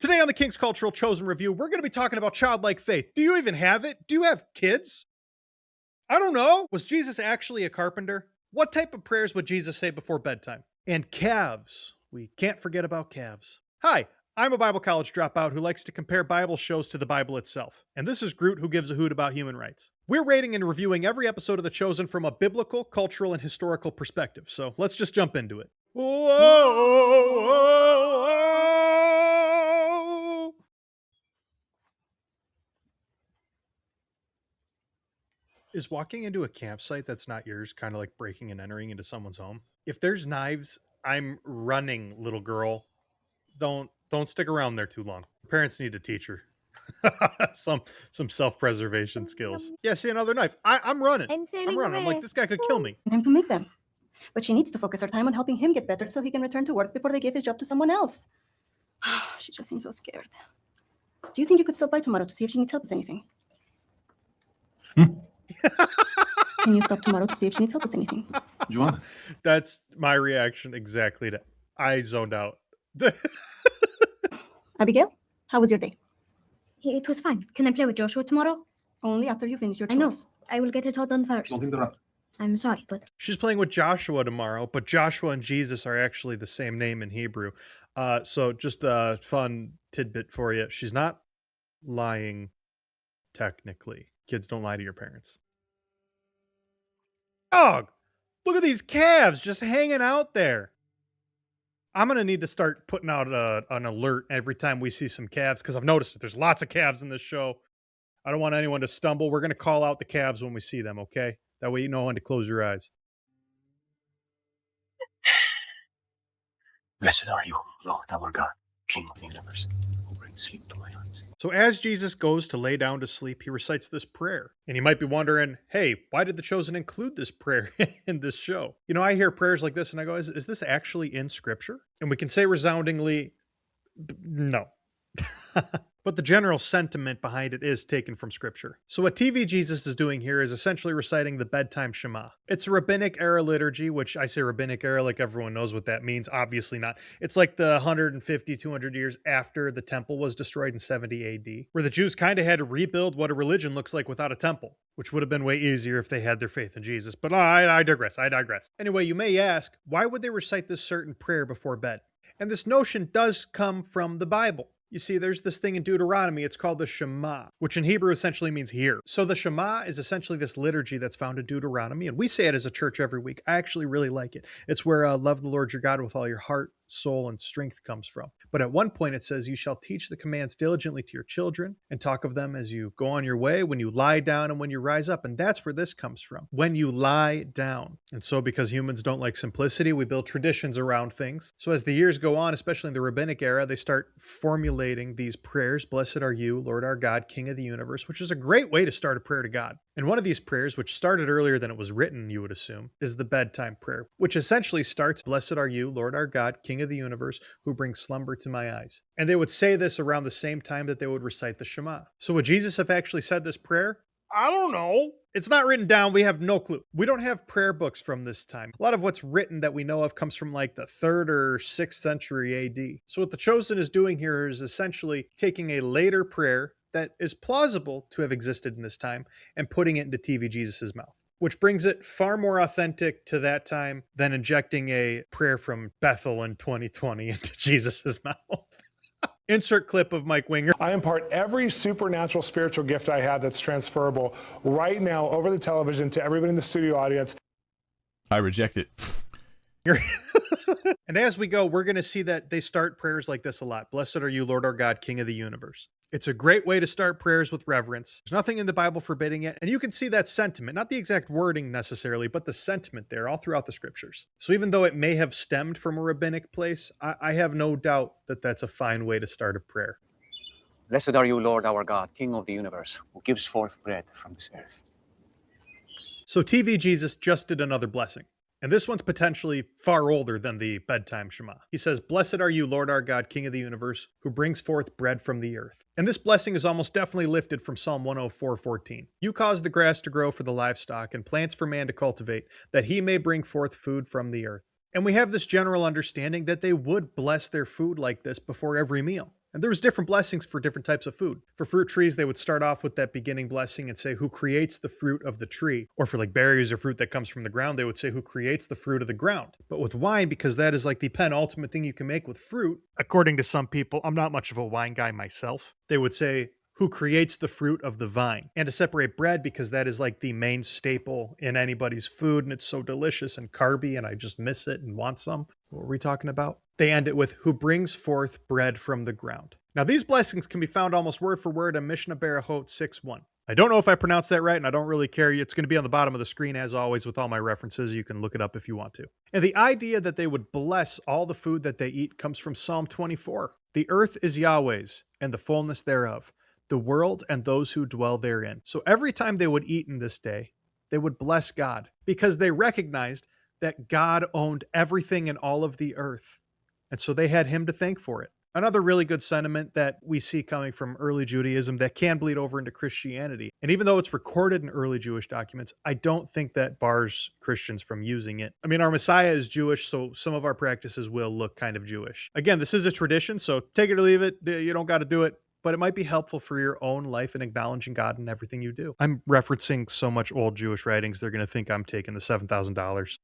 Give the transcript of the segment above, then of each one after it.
Today on the King's Cultural Chosen Review, we're going to be talking about childlike faith. Do you even have it? Do you have kids? I don't know. Was Jesus actually a carpenter? What type of prayers would Jesus say before bedtime? And calves. We can't forget about calves. Hi, I'm a Bible college dropout who likes to compare Bible shows to the Bible itself. And this is Groot, who gives a hoot about human rights. We're rating and reviewing every episode of The Chosen from a biblical, cultural, and historical perspective. So let's just jump into it. Whoa. Is walking into a campsite that's not yours kind of like breaking and entering into someone's home? If there's knives, I'm running, little girl. Don't stick around there too long. Parents need to teach her some self-preservation skills. Yeah, see another knife. I'm running. I'm running. I'm like, this guy could kill me. Time to make them. But she needs to focus her time on helping him get better so he can return to work before they give his job to someone else. She just seems so scared. Do you think you could stop by tomorrow to see if she needs help with anything? Can you stop tomorrow to see if she needs help with anything? Joanna. That's my reaction exactly to. I zoned out. Abigail, how was your day? It was fine. Can I play with Joshua tomorrow? Only after you finish your I chores. know. I will get it all done first. Don't interrupt. I'm sorry, but She's playing with Joshua tomorrow, but Joshua and Jesus are actually the same name in Hebrew. So just a fun tidbit for you. She's not lying, technically. Kids don't lie to your parents. Dog! Look at these calves just hanging out there. I'm going to need to start putting out an alert every time we see some calves, because I've noticed that there's lots of calves in this show. I don't want anyone to stumble. We're going to call out the calves when we see them, okay? That way you know when to close your eyes. Blessed are you, Lord our God, King of the universe, who brings sleep to my eyes. So as Jesus goes to lay down to sleep, he recites this prayer. And you might be wondering, hey, why did The Chosen include this prayer in this show? You know, I hear prayers like this and I go, is this actually in Scripture? And we can say resoundingly, no. But the general sentiment behind it is taken from Scripture. So what TV Jesus is doing here is essentially reciting the bedtime Shema. It's a rabbinic era liturgy, which I say rabbinic era like everyone knows what that means. Obviously not. It's like the 150, 200 years after the temple was destroyed in 70 AD, where the Jews kind of had to rebuild what a religion looks like without a temple, which would have been way easier if they had their faith in Jesus. But I digress. Anyway, you may ask, why would they recite this certain prayer before bed? And this notion does come from the Bible. You see, there's this thing in Deuteronomy, it's called the Shema, which in Hebrew essentially means hear. So the Shema is essentially this liturgy that's found in Deuteronomy, and we say it as a church every week. I actually really like it. It's where love the Lord your God with all your heart, soul, and strength comes from. But at one point it says, you shall teach the commands diligently to your children and talk of them as you go on your way, when you lie down and when you rise up. And that's where this comes from, when you lie down. And so because humans don't like simplicity, we build traditions around things. So as the years go on, especially in the rabbinic era, they start formulating these prayers. Blessed are you, Lord our God, King of the universe, which is a great way to start a prayer to God. And one of these prayers, which started earlier than it was written, you would assume, is the bedtime prayer, which essentially starts, Blessed are you, Lord our God, King of the universe, who brings slumber to my eyes. And they would say this around the same time that they would recite the Shema. So would Jesus have actually said this prayer? I don't know. It's not written down. We have no clue. We don't have prayer books from this time. A lot of what's written that we know of comes from like the 3rd or 6th century AD. So what The Chosen is doing here is essentially taking a later prayer that is plausible to have existed in this time and putting it into TV Jesus's mouth, which brings it far more authentic to that time than injecting a prayer from Bethel in 2020 into Jesus's mouth. Insert clip of Mike Winger. I impart every supernatural spiritual gift I have that's transferable right now over the television to everybody in the studio audience. I reject it. And as we go, we're going to see that they start prayers like this a lot. Blessed are you, Lord our God, King of the universe. It's a great way to start prayers with reverence. There's nothing in the Bible forbidding it. And you can see that sentiment, not the exact wording necessarily, but the sentiment there all throughout the scriptures. So even though it may have stemmed from a rabbinic place, I have no doubt that that's a fine way to start a prayer. Blessed are you, Lord our God, King of the universe, who gives forth bread from this earth. So TV Jesus just did another blessing. And this one's potentially far older than the bedtime Shema. He says, Blessed are you, Lord our God, King of the universe, who brings forth bread from the earth. And this blessing is almost definitely lifted from Psalm 104:14. You cause the grass to grow for the livestock and plants for man to cultivate, that he may bring forth food from the earth. And we have this general understanding that they would bless their food like this before every meal. And there was different blessings for different types of food. For fruit trees, they would start off with that beginning blessing and say, who creates the fruit of the tree? Or for like berries or fruit that comes from the ground, they would say, who creates the fruit of the ground? But with wine, because that is like the penultimate thing you can make with fruit, according to some people, I'm not much of a wine guy myself, they would say, who creates the fruit of the vine. And to separate bread, because that is like the main staple in anybody's food, and it's so delicious and carby, and I just miss it and want some. What were we talking about? They end it with, who brings forth bread from the ground. Now, these blessings can be found almost word for word in Mishnah Berachot 6:1. I don't know if I pronounced that right, and I don't really care. It's going to be on the bottom of the screen, as always, with all my references. You can look it up if you want to. And the idea that they would bless all the food that they eat comes from Psalm 24. The earth is Yahweh's, and the fullness thereof, the world and those who dwell therein. So every time they would eat in this day, they would bless God, because they recognized that God owned everything in all of the earth. And so they had him to thank for it. Another really good sentiment that we see coming from early Judaism that can bleed over into Christianity. And even though it's recorded in early Jewish documents, I don't think that bars Christians from using it. I mean, our Messiah is Jewish, so some of our practices will look kind of Jewish. Again, this is a tradition, so take it or leave it. You don't got to do it, but it might be helpful for your own life in acknowledging God in everything you do. I'm referencing so much old Jewish writings, they're going to think I'm taking the $7,000.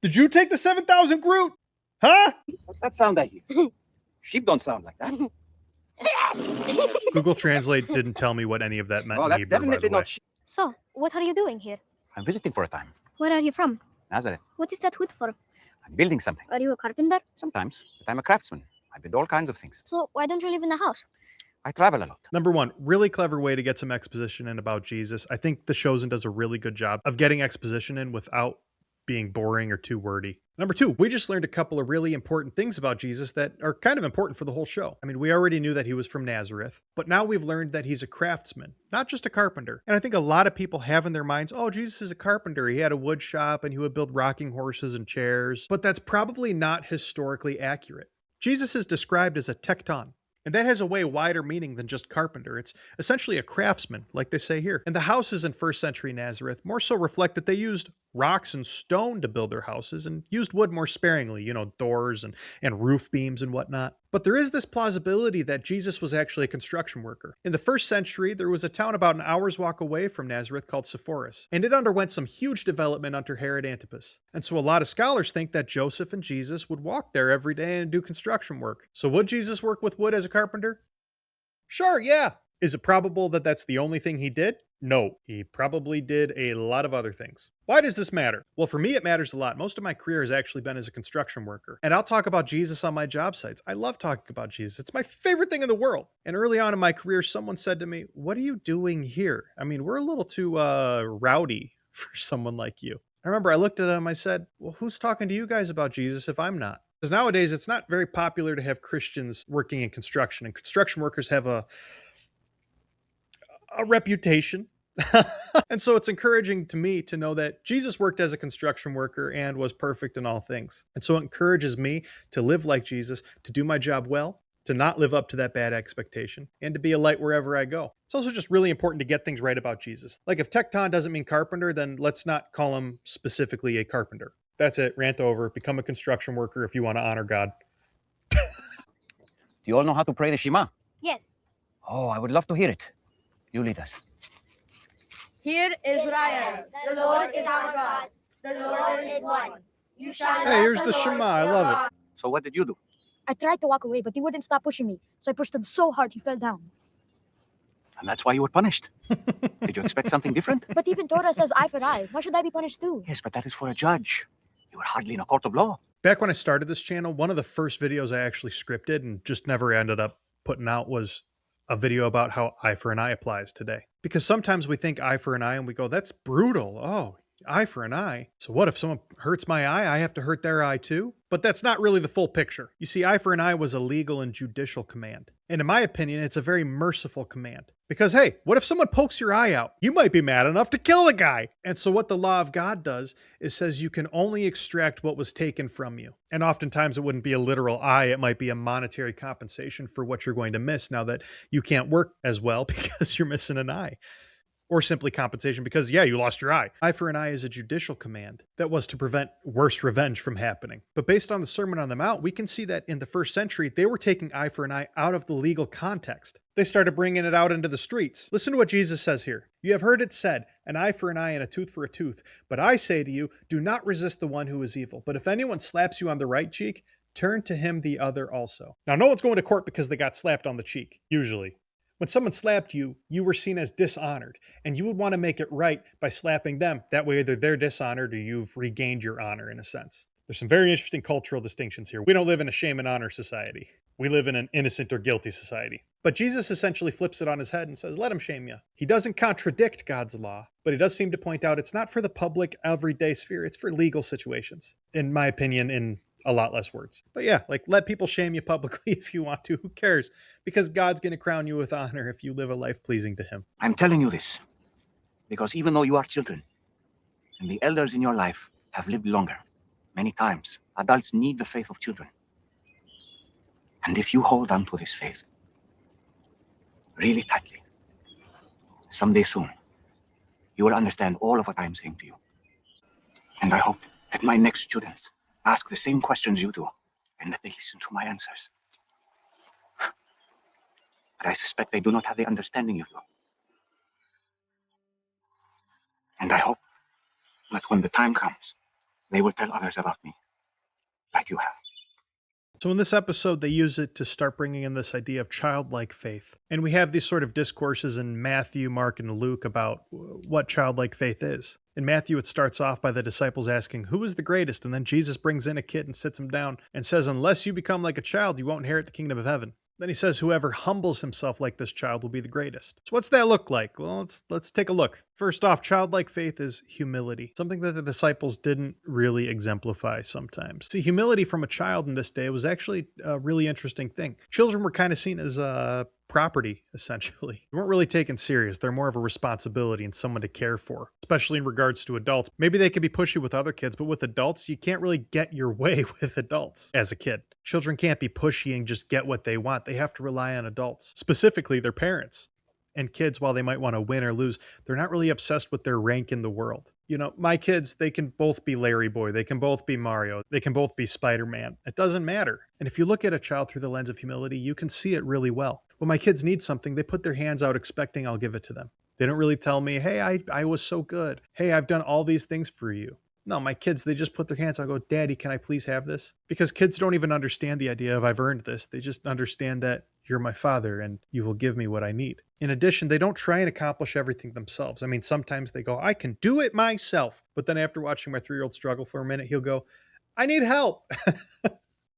Did you take the 7,000, Groot? Huh? What's that sound I hear? Sheep don't sound like that. Google Translate didn't tell me what any of that meant. Oh, in that's Hebrew, by the definitely way. not sheep. So, what are you doing here? I'm visiting for a time. Where are you from? Nazareth. What is that hood for? I'm building something. Are you a carpenter? Sometimes, but I'm a craftsman. I build all kinds of things. So, why don't you live in a house? I travel a lot. Number one, really clever way to get some exposition in about Jesus. I think The Chosen does a really good job of getting exposition in without being boring or too wordy. Number two, we just learned a couple of really important things about Jesus that are kind of important for the whole show. I mean, we already knew that he was from Nazareth, but now we've learned that he's a craftsman, not just a carpenter. And I think a lot of people have in their minds, oh, Jesus is a carpenter. He had a wood shop and he would build rocking horses and chairs, but that's probably not historically accurate. Jesus is described as a tekton, and that has a way wider meaning than just carpenter. It's essentially a craftsman, like they say here. And the houses in first century Nazareth more so reflect that they used rocks and stone to build their houses and used wood more sparingly, doors and roof beams and whatnot. But there is this plausibility that Jesus was actually a construction worker. In the first century, there was a town about an hour's walk away from Nazareth called Sepphoris, and it underwent some huge development under Herod Antipas. And so a lot of scholars think that Joseph and Jesus would walk there every day and do construction work. So would Jesus work with wood as a carpenter? Sure, yeah. Is it probable that that's the only thing he did? No, he probably did a lot of other things. Why does this matter? Well, for me, it matters a lot. Most of my career has actually been as a construction worker. And I'll talk about Jesus on my job sites. I love talking about Jesus. It's my favorite thing in the world. And early on in my career, someone said to me, what are you doing here? I mean, we're a little too rowdy for someone like you. I remember I looked at him, I said, well, who's talking to you guys about Jesus if I'm not? Because nowadays, it's not very popular to have Christians working in construction. And construction workers have a reputation. And so it's encouraging to me to know that Jesus worked as a construction worker and was perfect in all things. And so it encourages me to live like Jesus, to do my job well, to not live up to that bad expectation, and to be a light wherever I go. It's also just really important to get things right about Jesus. Like if tekton doesn't mean carpenter, then let's not call him specifically a carpenter. That's it. Rant over. Become a construction worker if you want to honor God. Do you all know how to pray the Shema? Yes. Oh, I would love to hear it. You lead us. Hear Israel, the Lord is our God, the Lord is one. You shall Hey, here's the Shema. I love it. So what did you do? I tried to walk away, but he wouldn't stop pushing me. So I pushed him so hard he fell down. And that's why you were punished. Did you expect something different? But even Torah says eye for eye. Why should I be punished too? Yes, but that is for a judge. You were hardly in a court of law. Back when I started this channel, one of the first videos I actually scripted and just never ended up putting out was a video about how eye for an eye applies today. Because sometimes we think eye for an eye and we go, that's brutal. Oh, eye for an eye. So what if someone hurts my eye? I have to hurt their eye too? But that's not really the full picture. You see, eye for an eye was a legal and judicial command. And in my opinion, it's a very merciful command. Because hey, what if someone pokes your eye out? You might be mad enough to kill the guy. And so what the law of God does is says you can only extract what was taken from you. And oftentimes it wouldn't be a literal eye. It might be a monetary compensation for what you're going to miss now that you can't work as well because you're missing an eye. or simply compensation because, yeah, you lost your eye. Eye for an eye is a judicial command that was to prevent worse revenge from happening. But based on the Sermon on the Mount, we can see that in the first century, they were taking eye for an eye out of the legal context. They started bringing it out into the streets. Listen to what Jesus says here. You have heard it said, an eye for an eye and a tooth for a tooth. But I say to you, do not resist the one who is evil. But if anyone slaps you on the right cheek, turn to him the other also. Now, no one's going to court because they got slapped on the cheek, usually. When someone slapped you, you were seen as dishonored, and you would want to make it right by slapping them. That way, either they're dishonored or you've regained your honor in a sense. There's some very interesting cultural distinctions here. We don't live in a shame and honor society. We live in an innocent or guilty society. But Jesus essentially flips it on his head and says, let him shame you. He doesn't contradict God's law, but he does seem to point out it's not for the public, everyday sphere. It's for legal situations, in my opinion, in a lot less words. But yeah, like let people shame you publicly if you want to. Who cares? Because God's going to crown you with honor if you live a life pleasing to him. I'm telling you this because even though you are children and the elders in your life have lived longer, many times adults need the faith of children. And if you hold on to this faith really tightly, someday soon, you will understand all of what I'm saying to you. And I hope that my next students ask the same questions you do, and that they listen to my answers. But I suspect they do not have the understanding you do. And I hope that when the time comes, they will tell others about me, like you have. So in this episode, they use it to start bringing in this idea of childlike faith. And we have these sort of discourses in Matthew, Mark, and Luke about what childlike faith is. In Matthew, it starts off by the disciples asking, who is the greatest? And then Jesus brings in a kid and sits him down and says, unless you become like a child, you won't inherit the kingdom of heaven. Then he says, whoever humbles himself like this child will be the greatest. So what's that look like? Well, let's take a look. First off, childlike faith is humility, something that the disciples didn't really exemplify sometimes. See, humility from a child in this day was actually a really interesting thing. Children were kind of seen as property, essentially. They weren't really taken serious. They're more of a responsibility and someone to care for, especially in regards to adults. Maybe they could be pushy with other kids, but with adults, you can't really get your way with adults as a kid. Children can't be pushy and just get what they want. They have to rely on adults, specifically their parents. And kids, while they might want to win or lose, they're not really obsessed with their rank in the world. You know, my kids, they can both be Larry Boy. They can both be Mario. They can both be Spider-Man. It doesn't matter. And if you look at a child through the lens of humility, you can see it really well. When my kids need something, they put their hands out expecting I'll give it to them. They don't really tell me, hey, I was so good. Hey, I've done all these things for you. No, my kids, they just put their hands out and go, Daddy, can I please have this? Because kids don't even understand the idea of I've earned this. They just understand that you're my father and you will give me what I need. In addition, they don't try and accomplish everything themselves. I mean, sometimes they go, I can do it myself. But then after watching my 3-year-old struggle for a minute, he'll go, I need help.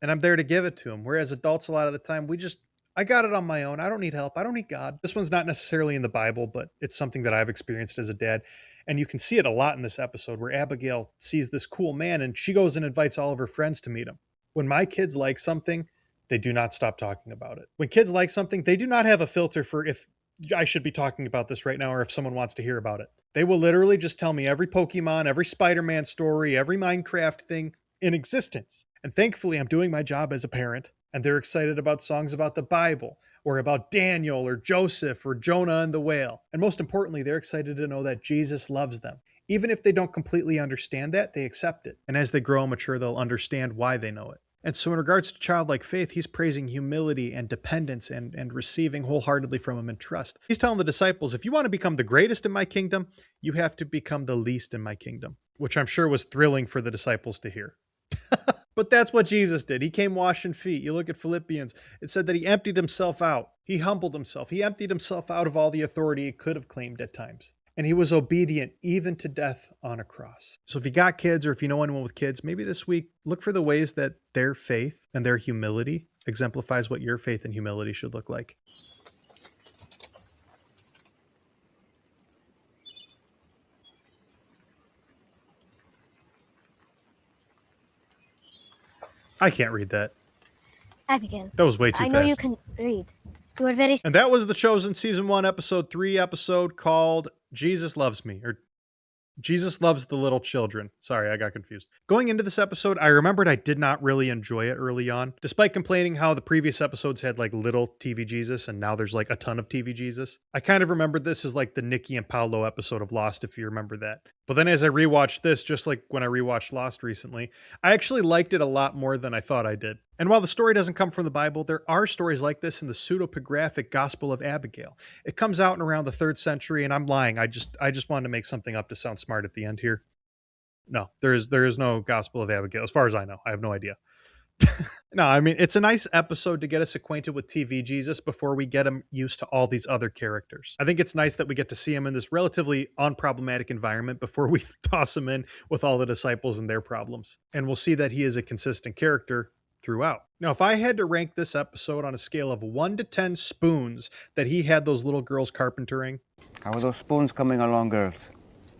And I'm there to give it to him. Whereas adults, a lot of the time, I got it on my own. I don't need help. I don't need God. This one's not necessarily in the Bible, but it's something that I've experienced as a dad. And you can see it a lot in this episode where Abigail sees this cool man and she goes and invites all of her friends to meet him. When my kids like something, they do not stop talking about it. When kids like something, they do not have a filter for if I should be talking about this right now or if someone wants to hear about it. They will literally just tell me every Pokemon, every Spider-Man story, every Minecraft thing in existence. And thankfully, I'm doing my job as a parent. And they're excited about songs about the Bible or about Daniel or Joseph or Jonah and the whale. And most importantly, they're excited to know that Jesus loves them. Even if they don't completely understand that, they accept it. And as they grow and mature, they'll understand why they know it. And so in regards to childlike faith, he's praising humility and dependence and receiving wholeheartedly from him in trust. He's telling the disciples, if you want to become the greatest in my kingdom, you have to become the least in my kingdom, which I'm sure was thrilling for the disciples to hear. But that's what Jesus did. He came washing feet. You look at Philippians, it said that he emptied himself out. He humbled himself. He emptied himself out of all the authority he could have claimed at times. And he was obedient even to death on a cross. So if you got kids or if you know anyone with kids, maybe this week, look for the ways that their faith and their humility exemplifies what your faith and humility should look like. I can't read that. Abigail, That was way too I fast. know you can read. You are very... And that was The Chosen Season 1, Episode 3, episode called Jesus Loves Me, or Jesus loves the little children. Sorry, I got confused. Going into this episode, I remembered I did not really enjoy it early on, despite complaining how the previous episodes had like little TV Jesus and now there's like a ton of TV Jesus. I kind of remembered this as like the Nikki and Paolo episode of Lost, if you remember that. But then as I rewatched this, just like when I rewatched Lost recently, I actually liked it a lot more than I thought I did. And while the story doesn't come from the Bible, there are stories like this in the pseudepigraphic Gospel of Abigail. It comes out in around the 3rd century, and I'm lying. I just wanted to make something up to sound smart at the end here. No, there is no Gospel of Abigail, as far as I know. I have no idea. No, I mean, it's a nice episode to get us acquainted with TV Jesus before we get him used to all these other characters. I think it's nice that we get to see him in this relatively unproblematic environment before we toss him in with all the disciples and their problems. And we'll see that he is a consistent character throughout. Now, if I had to rank this episode on a scale of 1 to 10 spoons that he had those little girls carpentering, How are those spoons coming along, girls?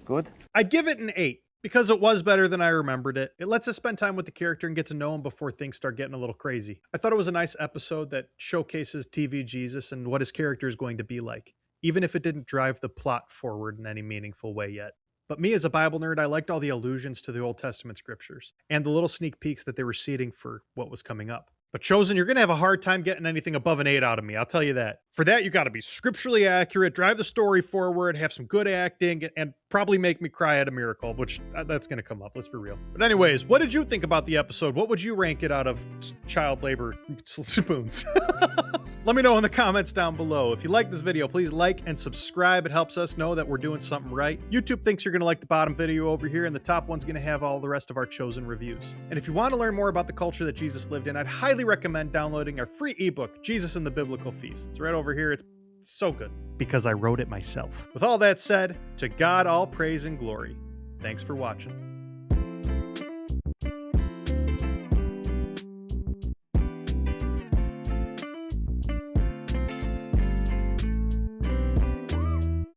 Good? I'd give it an 8. Because it was better than I remembered it. It lets us spend time with the character and get to know him before things start getting a little crazy. I thought it was a nice episode that showcases TV Jesus and what his character is going to be like, even if it didn't drive the plot forward in any meaningful way yet. But me as a Bible nerd, I liked all the allusions to the Old Testament scriptures and the little sneak peeks that they were seeding for what was coming up. But Chosen, you're going to have a hard time getting anything above an 8 out of me, I'll tell you that. For that, you got to be scripturally accurate, drive the story forward, have some good acting, and probably make me cry at a miracle, which that's going to come up, let's be real. But anyways, what did you think about the episode? What would you rank it out of child labor spoons? Let me know in the comments down below. If you like this video, please like and subscribe. It helps us know that we're doing something right. YouTube thinks you're going to like the bottom video over here, and the top one's going to have all the rest of our chosen reviews. And if you want to learn more about the culture that Jesus lived in, I'd highly recommend downloading our free ebook, Jesus and the Biblical Feast. It's right over here. It's so good because I wrote it myself. With all that said, to God all praise and glory. Thanks for watching.